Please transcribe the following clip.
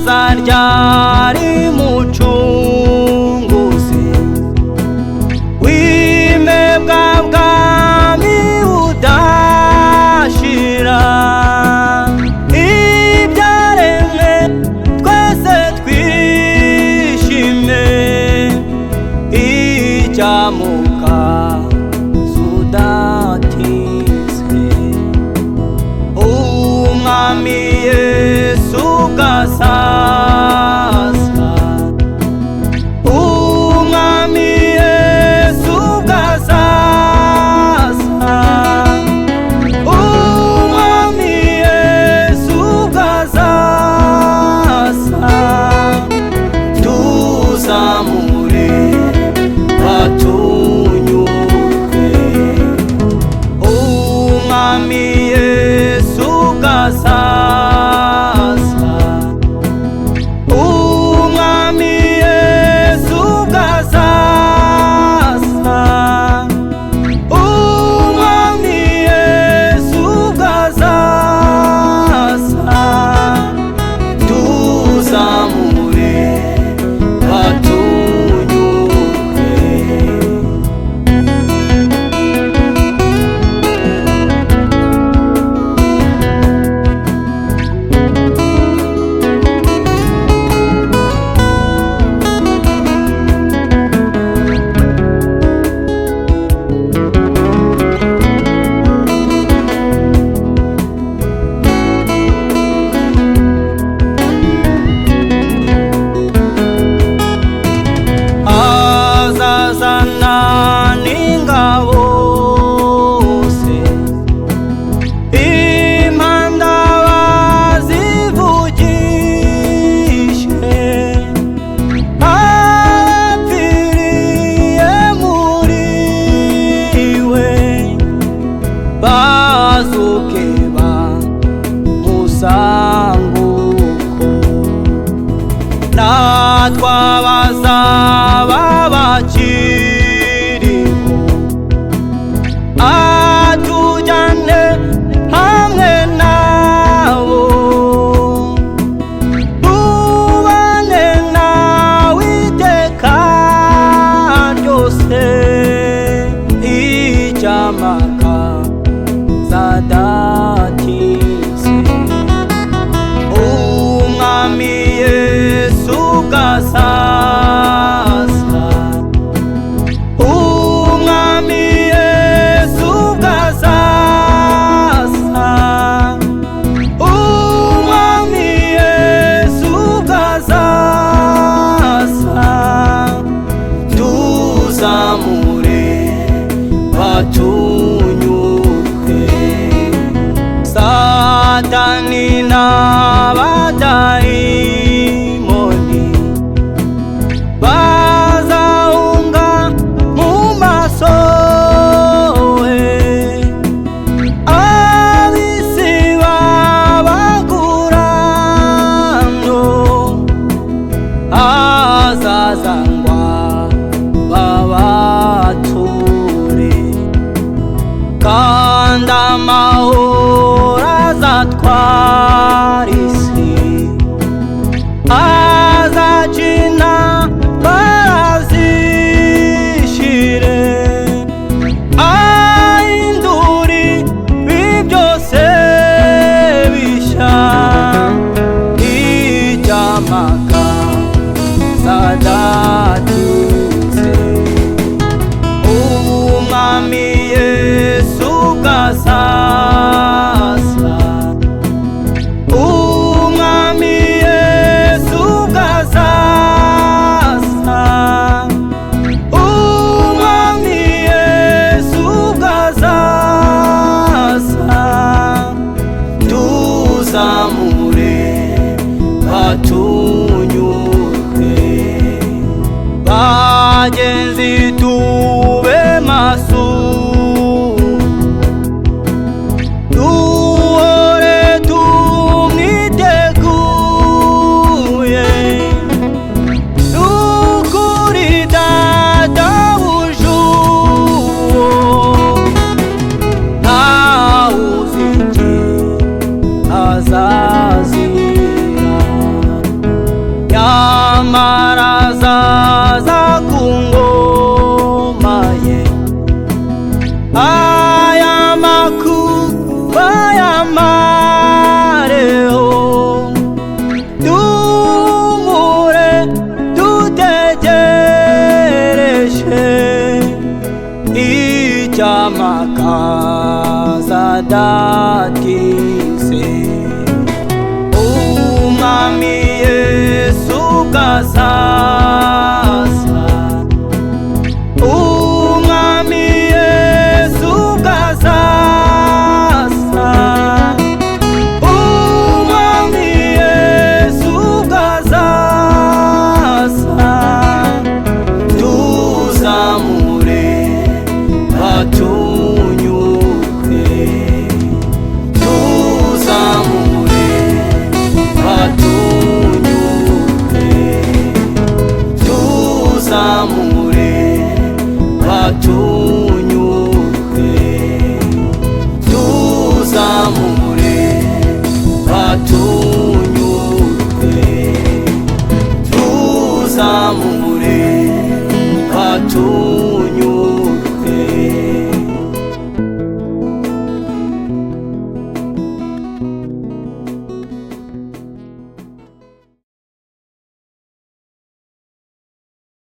Zaryari mucunguzi w'imebwa bwami udashira, ibyaremwe twese twishime, icyamuka sudatizwe, umwami Yesu gasa twabazaba bakiriho atujyane hamwe nabo, tubane nawe iteka ryose, icyamaka zadatize, umwami Yesu gasa Satani n'abadayimoni bazahunga mu maso he, ab'isi b'abagurano azazangwa babature, kandi amahoro azatwara isi, tuzamure batunyurwe. Bagenzi tube maso, duhore tumwiteguye, n'ukuri databuja uwo ntawuzi igihe azazira, nyamara azaza ku ngoma ye. Aya makuba yamareho, dumure dutegereje icyamakaza datinze. Umwami Yesu bwazaza, Umwami Yesu bwazaza, Umwami Yesu bwazaza. Tuzamure batunyurwe, tuzamure batunyurwe, tuzamure batunyurwe, tuzamure batunyurwe, tuzamure batunyurwe.